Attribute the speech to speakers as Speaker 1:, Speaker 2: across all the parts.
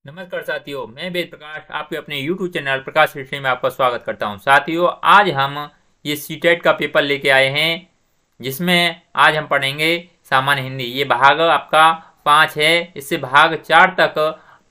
Speaker 1: नमस्कार साथियों, मैं वेद प्रकाश आपके अपने YouTube चैनल प्रकाश हिस्ट्री में आपका स्वागत करता हूं। साथियों, आज हम ये सीटेट का पेपर लेके आए हैं, जिसमें आज हम पढ़ेंगे सामान्य हिंदी। ये भाग आपका 5 है। इससे भाग 4 तक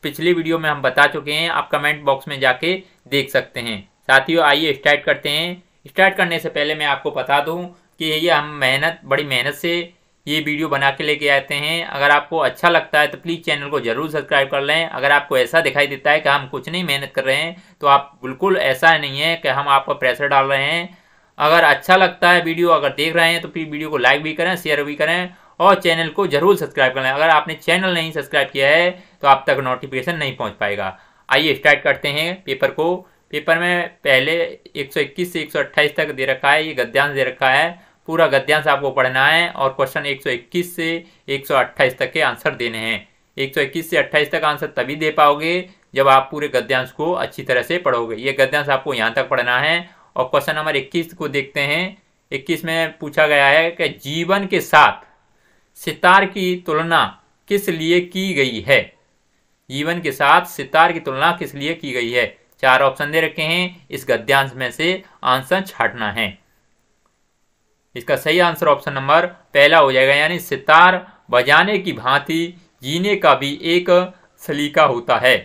Speaker 1: पिछली वीडियो में हम बता चुके हैं, आप कमेंट बॉक्स में जाके देख सकते हैं। साथियों, आइए स्टार्ट करते हैं। स्टार्ट करने से पहले मैं आपको बता दूँ कि ये हम बड़ी मेहनत से ये वीडियो बना के लेके आते हैं। अगर आपको अच्छा लगता है तो प्लीज़ चैनल को ज़रूर सब्सक्राइब कर लें। अगर आपको ऐसा दिखाई देता है कि हम कुछ नहीं मेहनत कर रहे हैं, तो आप बिल्कुल ऐसा नहीं है कि हम आपको प्रेशर डाल रहे हैं। अगर अच्छा लगता है वीडियो, अगर देख रहे हैं, तो प्लीज़ वीडियो को लाइक भी करें, शेयर भी करें और चैनल को ज़रूर सब्सक्राइब कर लें। अगर आपने चैनल नहीं सब्सक्राइब किया है तो आप तक नोटिफिकेशन नहीं पहुँच पाएगा। आइए स्टार्ट करते हैं पेपर को। पेपर में पहले 121 से 128 तक दे रखा है, ये गद्यांश दे रखा है। पूरा गद्यांश आपको पढ़ना है और क्वेश्चन 121 से 128 तक के आंसर देने हैं। 121 से 28 तक आंसर तभी दे पाओगे जब आप पूरे गद्यांश को अच्छी तरह से पढ़ोगे। ये गद्यांश आपको यहाँ तक पढ़ना है। और क्वेश्चन नंबर 21 को देखते हैं। 21 में पूछा गया है कि जीवन के साथ सितार की तुलना किस लिए की गई है। जीवन के साथ सितार की तुलना किस लिए की गई है। 4 ऑप्शन दे रखे हैं, इस गद्यांश में से आंसर छांटना है। इसका सही आंसर ऑप्शन नंबर पहला हो जाएगा, यानी सितार बजाने की भांति जीने का भी एक सलीका होता है।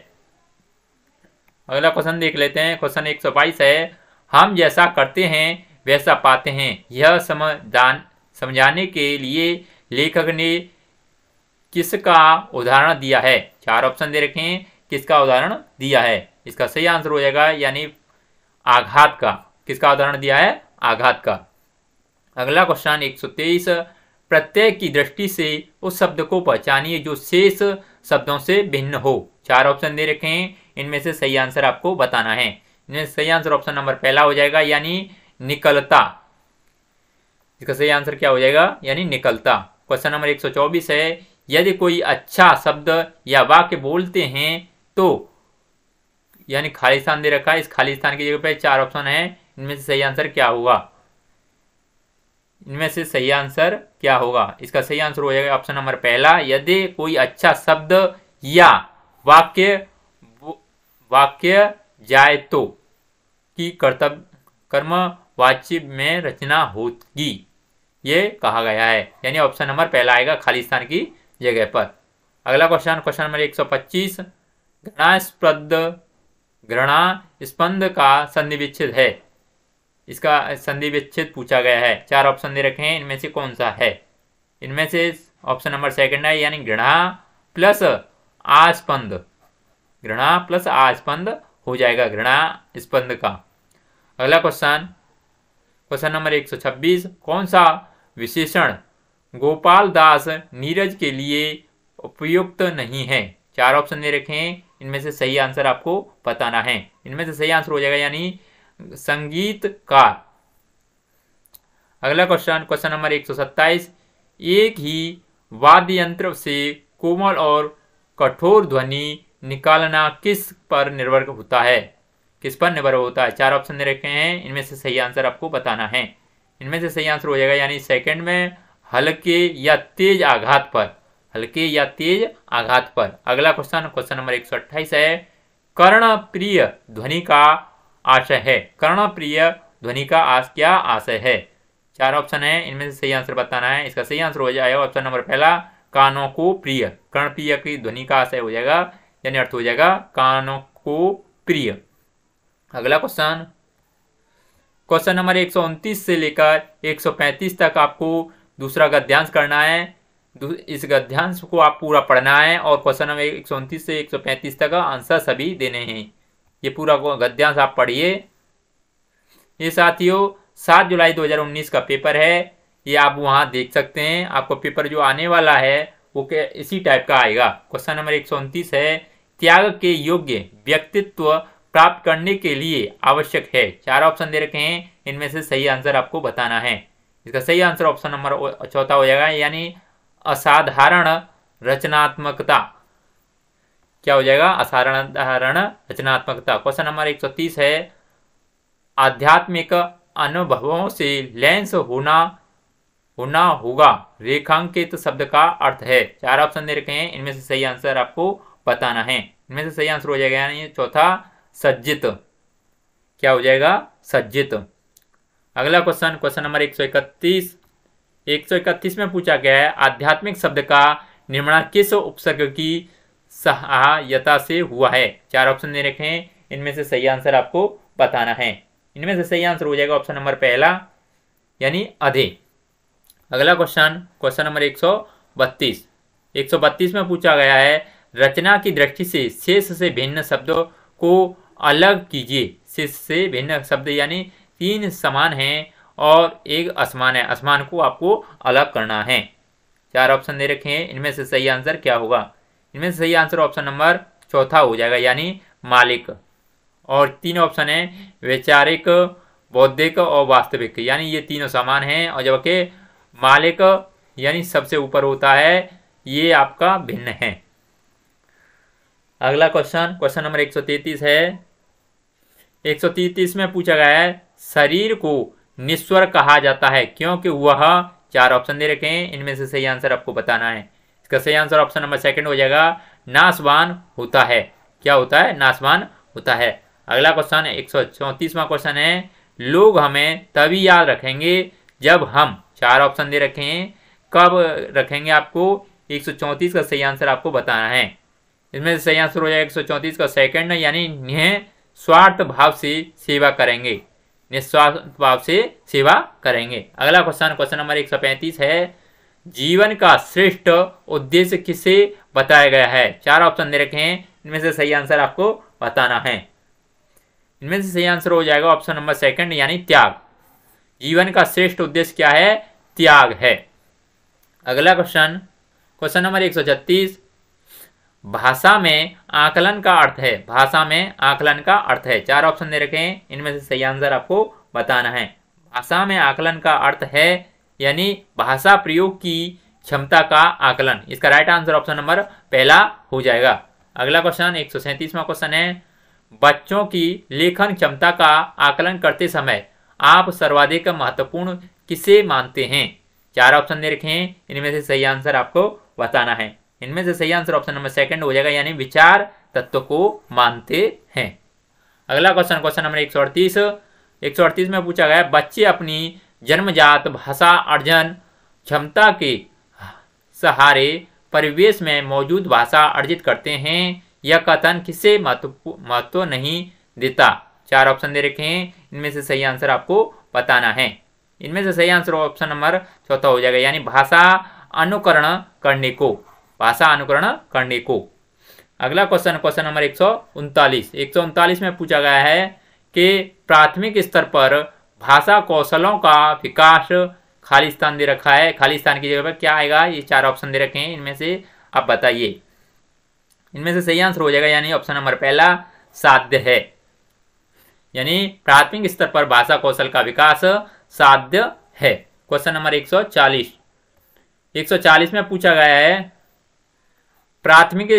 Speaker 1: अगला क्वेश्चन देख लेते हैं। क्वेश्चन 122 है, हम जैसा करते हैं वैसा पाते हैं, यह समझाने के लिए लेखक ने किसका उदाहरण दिया है। 4 ऑप्शन दे रखे हैं, किसका उदाहरण दिया है। इसका सही आंसर हो जाएगा, यानी आघात का। किसका उदाहरण दिया है? आघात का। अगला क्वेश्चन 123, प्रत्यय की दृष्टि से उस शब्द को पहचानिए जो शेष शब्दों से भिन्न हो। 4 ऑप्शन दे रखे हैं, इनमें से सही आंसर आपको बताना है। इनमें सही आंसर ऑप्शन नंबर पहला हो जाएगा, यानी निकलता। इसका सही आंसर क्या हो जाएगा? यानी निकलता। क्वेश्चन नंबर 124 है, यदि कोई अच्छा शब्द या वाक्य बोलते हैं तो, यानी खाली स्थान दे रखा है, इस खाली स्थान की जगह पे 4 ऑप्शन है, इनमें से सही आंसर क्या होगा? इनमें से सही आंसर क्या होगा? इसका सही आंसर हो जाएगा ऑप्शन नंबर पहला, यदि कोई अच्छा शब्द या वाक्य जाए तो कि कर्मवाची में रचना होगी, ये कहा गया है। यानी ऑप्शन नंबर पहला आएगा खाली स्थान की जगह पर। अगला क्वेश्चन नंबर 125, घृणास्पंद का संधि विच्छेद है। इसका संधि विच्छेद पूछा गया है। 4 ऑप्शन दे रखे हैं, इनमें से कौन सा है? इनमें से ऑप्शन नंबर सेकंड है, यानी घृणा प्लस आस्पंद। घृणा प्लस आस्पंद हो जाएगा घृणा स्पंद का। अगला क्वेश्चन नंबर 126, कौन सा विशेषण गोपाल दास नीरज के लिए उपयुक्त नहीं है। 4 ऑप्शन दे रखे हैं, इनमें से सही आंसर आपको बताना है। इनमें से सही आंसर हो जाएगा, यानी संगीतकार। अगला क्वेश्चन नंबर 127, एक ही वाद्य यंत्र से कोमल और कठोर ध्वनि निकालना किस पर निर्भर होता है। किस पर निर्भर होता है? 4 ऑप्शन दे रखे हैं, इनमें से सही आंसर आपको बताना है। इनमें से सही आंसर हो जाएगा, यानी सेकंड में हल्के या तेज आघात पर। हल्के या तेज आघात पर। अगला क्वेश्चन नंबर 128 है, कर्णप्रिय ध्वनि का आशय है। कर्णप्रिय ध्वनि का क्या आशय है? 4 ऑप्शन है, इनमें से सही आंसर बताना है। इसका सही आंसर हो जाएगा ऑप्शन नंबर पहला, कानों को प्रिय। कर्णप्रिय की ध्वनि का आशय हो जाएगा, यानी अर्थ हो जाएगा कानों को प्रिय। अगला क्वेश्चन नंबर 129 से लेकर 135 तक आपको दूसरा गद्यांश करना है। इस गद्यांश को आप पूरा पढ़ना है और क्वेश्चन नंबर 129 से 135 तक आंसर सभी देने हैं। ये पूरा गद्यांश आप पढ़िए। ये साथियों 7 जुलाई 2019 का पेपर है, ये आप वहां देख सकते हैं। आपको पेपर जो आने वाला है वो इसी टाइप का आएगा। क्वेश्चन नंबर 129 है, त्याग के योग्य व्यक्तित्व प्राप्त करने के लिए आवश्यक है। 4 ऑप्शन दे रखे हैं, इनमें से सही आंसर आपको बताना है। इसका सही आंसर ऑप्शन नंबर चौथा हो जाएगा, यानी असाधारण रचनात्मकता। क्या हो जाएगा? असाधारण रचनात्मकता। क्वेश्चन नंबर 130 है, आध्यात्मिक अनुभवों से लैस होना होगा रेखांकित शब्द का अर्थ है। 4 ऑप्शन दे रखे हैं, इनमें से सही आंसर आपको बताना है। इनमें से सही आंसर हो जाएगा यानी चौथा सज्जित। क्या हो जाएगा? सज्जित। अगला क्वेश्चन, क्वेश्चन नंबर 131। 131 में पूछा गया है आध्यात्मिक शब्द का निर्माण किस उपसर्ग की सहायता से हुआ है? 4 ऑप्शन दे रखे हैं, इनमें से सही आंसर आपको बताना है। इनमें से सही आंसर हो जाएगा ऑप्शन नंबर पहला यानी अधे। अगला क्वेश्चन, क्वेश्चन नंबर 132। 132 में पूछा गया है रचना की दृष्टि से शेष से भिन्न शब्दों को अलग कीजिए। शेष से भिन्न शब्द यानी 3 समान हैं और एक असमान है, असमान को आपको अलग करना है। 4 ऑप्शन दे रखे हैं, इनमें से सही आंसर क्या होगा? इनमें से सही आंसर ऑप्शन नंबर चौथा हो जाएगा यानी मालिक। और 3 ऑप्शन है वैचारिक, बौद्धिक और वास्तविक, यानी ये तीनों समान हैं और जबकि मालिक यानी सबसे ऊपर होता है, ये आपका भिन्न है। अगला क्वेश्चन, क्वेश्चन नंबर 133 है। 133 में पूछा गया है शरीर को निस्वर कहा जाता है क्योंकि वह, 4 ऑप्शन दे रखे हैं, इनमें से सही आंसर आपको बताना है। इसका सही आंसर ऑप्शन नंबर सेकंड हो जाएगा नाशवान होता है। क्या होता है? नाशवान होता है। अगला क्वेश्चन 134वां क्वेश्चन है लोग हमें तभी याद रखेंगे जब हम, 4 ऑप्शन दे रखे हैं, कब रखेंगे आपको? 134 का सही आंसर आपको बताना है। इसमें से सही आंसर हो जाएगा 134 का सेकंड यानी निस्वार्थ भाव से सेवा करेंगे। निस्वार्थ भाव से सेवा करेंगे। अगला क्वेश्चन, क्वेश्चन नंबर 135 है जीवन का श्रेष्ठ उद्देश्य किसे बताया गया है? 4 ऑप्शन दे रखे हैं, इनमें से सही आंसर आपको बताना है। इनमें से सही आंसर हो जाएगा ऑप्शन नंबर सेकंड यानी त्याग। जीवन का श्रेष्ठ उद्देश्य क्या है? त्याग है। अगला क्वेश्चन, क्वेश्चन नंबर 136 भाषा में आकलन का अर्थ है। भाषा में आकलन का अर्थ है। 4 ऑप्शन दे रखे हैं, इनमें से सही आंसर आपको बताना है। भाषा में आकलन का अर्थ है यानी भाषा प्रयोग की क्षमता का आकलन। इसका राइट आंसर ऑप्शन नंबर पहला हो जाएगा। अगला क्वेश्चन 137वां क्वेश्चन है बच्चों की लेखन क्षमता का आकलन करते समय आप सर्वाधिक महत्वपूर्ण किसे मानते हैं? 4 ऑप्शन दे रखे हैं, इनमें से सही आंसर आपको बताना है। इनमें से सही आंसर ऑप्शन नंबर सेकंड हो जाएगा यानी विचार तत्व को मानते हैं। अगला क्वेश्चन, क्वेश्चन नंबर 138 में पूछा गया बच्चे अपनी जन्मजात भाषा अर्जन क्षमता के सहारे परिवेश में मौजूद भाषा अर्जित करते हैं। यह कथन किसे महत्व नहीं देता? 4 ऑप्शन दे रखे हैं, इनमें से सही आंसर आपको बताना है। इनमें से सही आंसर ऑप्शन नंबर चौथा हो जाएगा यानी भाषा अनुकरण करने को। भाषा अनुकरण करने को। अगला क्वेश्चन, क्वेश्चन नंबर 139 में पूछा गया है कि प्राथमिक स्तर पर भाषा कौशलों का विकास, खाली स्थान दे रखा है, खाली स्थान की जगह पर क्या आएगा? ये 4 ऑप्शन दे रखे हैं, इनमें से आप बताइए। इनमें से सही आंसर हो जाएगा यानी ऑप्शन नंबर पहला साध्य है। यानी प्राथमिक स्तर पर भाषा कौशल का विकास साध्य है। क्वेश्चन नंबर 140 में पूछा गया है प्राथमिक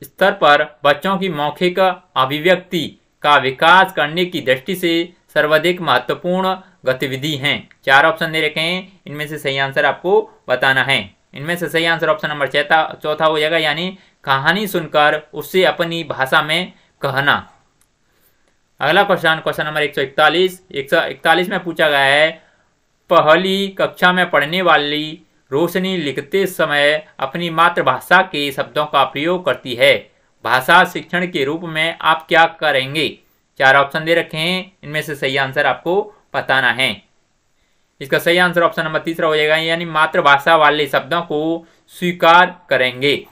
Speaker 1: स्तर पर बच्चों की मौखिक अभिव्यक्ति का विकास करने की दृष्टि से सर्वाधिक महत्वपूर्ण गतिविधि हैं। 4 ऑप्शन दे रखे हैं, इनमें से सही आंसर आपको बताना है। इनमें से सही आंसर ऑप्शन नंबर चौथा हो जाएगा यानी कहानी सुनकर उससे अपनी भाषा में कहना। अगला क्वेश्चन, क्वेश्चन नंबर 141 में पूछा गया है पहली कक्षा में पढ़ने वाली रोशनी लिखते समय अपनी मातृभाषा के शब्दों का प्रयोग करती है। भाषा शिक्षण के रूप में आप क्या करेंगे? 4 ऑप्शन दे रखे हैं, इनमें से सही आंसर आपको बताना है। इसका सही आंसर ऑप्शन नंबर तीसरा हो जाएगा यानी मातृभाषा वाले शब्दों को स्वीकार करेंगे।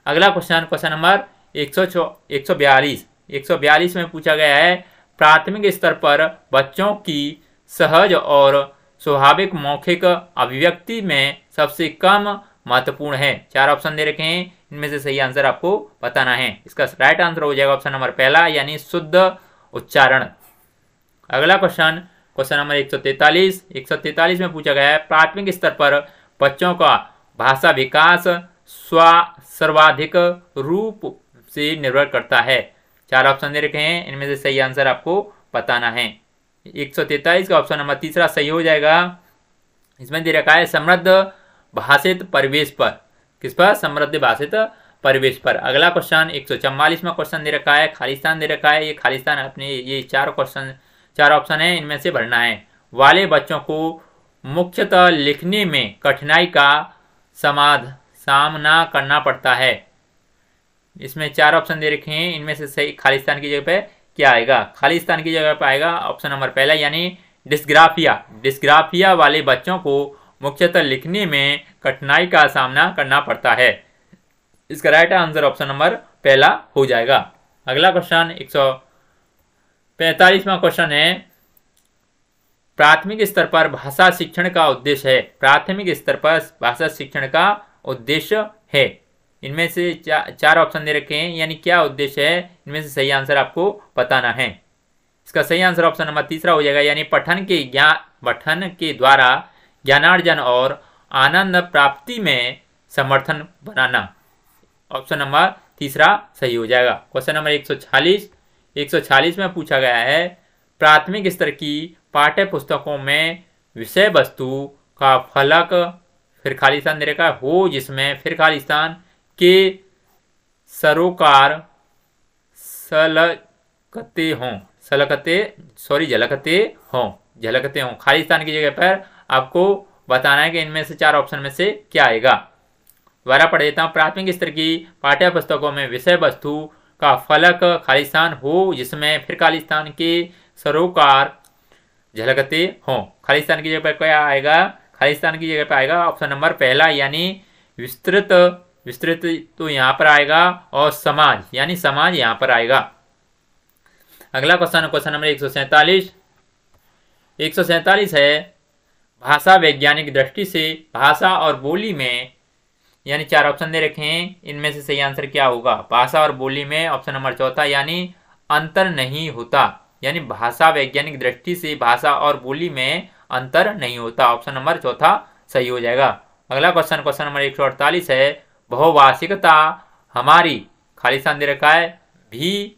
Speaker 1: अगला क्वेश्चन, क्वेश्चन नंबर 142 में पूछा गया है प्राथमिक स्तर पर बच्चों की सहज और स्वाभाविक मौखिक अभिव्यक्ति में सबसे कम महत्वपूर्ण है। 4 ऑप्शन दे रखे हैं, इनमें से सही आंसर आपको बताना है। इसका राइट आंसर हो जाएगा ऑप्शन नंबर पहला यानी शुद्ध उच्चारण। अगला क्वेश्चन, क्वेश्चन नंबर 143 में पूछा गया है प्राथमिक स्तर पर बच्चों का भाषा विकास सर्वाधिक रूप से निर्भर करता है। 4 ऑप्शन दे रखे हैं, इनमें से सही आंसर आपको बताना है। 143 का ऑप्शन नंबर तीसरा सही हो जाएगा। इसमें दे रखा है समृद्ध भाषित परिवेश पर। किस पर? समृद्ध भाषित परिवेश पर। अगला क्वेश्चन 144वां क्वेश्चन दे रखा है, खालिस्तान दे रखा है। ये खालिस्तान अपने ये चार ऑप्शन है, इनमें से भरना है। वाले बच्चों को मुख्यतः लिखने में कठिनाई का सामना करना पड़ता है। इसमें चार ऑप्शन दे रखे हैं, इनमें से सही खालिस्तान की जगह पे क्या आएगा? खालिस्तान की जगह पे आएगा ऑप्शन नंबर पहला यानी डिस्ग्राफिया। डिस्ग्राफिया वाले बच्चों को मुख्यतः लिखने में कठिनाई का सामना करना पड़ता है। इसका राइट आंसर ऑप्शन नंबर पहला हो जाएगा। अगला क्वेश्चन 145वां क्वेश्चन है, प्राथमिक स्तर पर भाषा शिक्षण का उद्देश्य है। प्राथमिक स्तर पर भाषा शिक्षण का उद्देश्य है। इनमें से चार ऑप्शन दे रखे हैं, यानी क्या उद्देश्य है, इनमें से सही आंसर आपको बताना है। इसका सही आंसर ऑप्शन नंबर तीसरा हो जाएगा, यानी पठन के द्वारा ज्ञानार्जन और आनंद प्राप्ति में समर्थन बनाना। ऑप्शन नंबर तीसरा सही हो जाएगा। क्वेश्चन नंबर 146 में पूछा गया है, प्राथमिक स्तर की पाठ्य पुस्तकों में विषय वस्तु का फलक फिर खालिस्तान दे रखा हो, जिसमें फिर खालिस्तान के सरोकार झलकते हों। खालिस्तान की जगह पर आपको बताना है कि इनमें से चार ऑप्शन में से क्या आएगा। दोबारा पढ़ देता हूँ, प्राथमिक स्तर की पाठ्य पुस्तकों में विषय वस्तु का फलक खालिस्तान हो, जिसमें फिर खालिस्तान के सरोकार झलकते हों। खालिस्तान की जगह पर क्या आएगा? खालिस्तान की जगह पर आएगा ऑप्शन नंबर पहला यानी विस्तृत तो यहाँ पर आएगा, और समाज यानी समाज यहाँ पर आएगा। अगला क्वेश्चन नंबर 147 है, भाषा वैज्ञानिक दृष्टि से भाषा और बोली में, यानी चार ऑप्शन दे रखे हैं, इनमें से सही आंसर क्या होगा? भाषा और बोली में ऑप्शन नंबर चौथा यानी अंतर नहीं होता। यानी भाषा वैज्ञानिक दृष्टि से भाषा और बोली में अंतर नहीं होता। ऑप्शन नंबर चौथा सही हो जाएगा। अगला क्वेश्चन नंबर 148 है, बहुभाषिकता हमारी खालिस्तान दे रखा है भी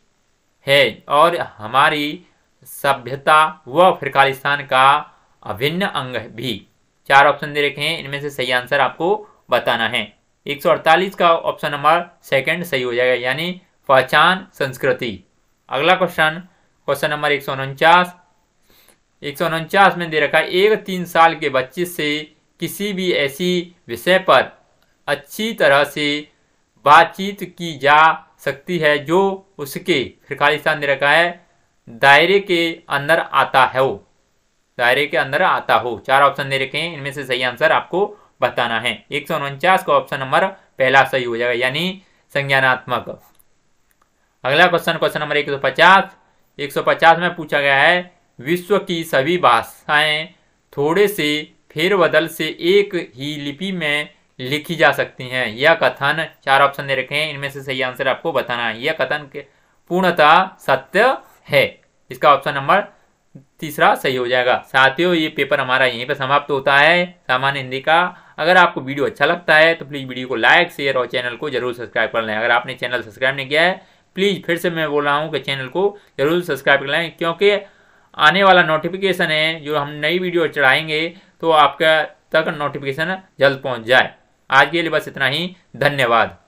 Speaker 1: है और हमारी सभ्यता व फिर खालिस्तान का अभिन्न अंग भी। चार ऑप्शन दे रखे हैं, इनमें से सही आंसर आपको बताना है। 148 का ऑप्शन नंबर सेकंड सही हो जाएगा, यानी पहचान संस्कृति। अगला क्वेश्चन नंबर 149 में दे रखा है, एक 3 साल के बच्चे से किसी भी ऐसी विषय पर अच्छी तरह से बातचीत की जा सकती है जो उसके फिर खालिस्तान दे रखा है दायरे के अंदर आता हो। चार ऑप्शन दे रखे हैं, इनमें से सही आंसर आपको बताना है। 149 का ऑप्शन नंबर पहला सही हो जाएगा, यानी संज्ञानात्मक। अगला क्वेश्चन नंबर 150 में पूछा गया है, विश्व की सभी भाषाएं थोड़े से फेरबदल से एक ही लिपि में लिखी जा सकती हैं। यह कथन, चार ऑप्शन दे रखे हैं, इनमें से सही आंसर आपको बताना है। यह कथन पूर्णतः सत्य है। इसका ऑप्शन नंबर तीसरा सही हो जाएगा। साथियों, ये पेपर हमारा यहीं पर समाप्त होता है, सामान्य हिंदी का। अगर आपको वीडियो अच्छा लगता है तो प्लीज़ वीडियो को लाइक, शेयर और चैनल को जरूर सब्सक्राइब कर लें। अगर आपने चैनल सब्सक्राइब नहीं किया है, प्लीज़ फिर से मैं बोल रहा हूँ कि चैनल को जरूर सब्सक्राइब कर लें, क्योंकि आने वाला नोटिफिकेशन है जो हम नई वीडियो चढ़ाएंगे तो आपका तक नोटिफिकेशन जल्द पहुँच जाए। आज के लिए बस इतना ही। धन्यवाद।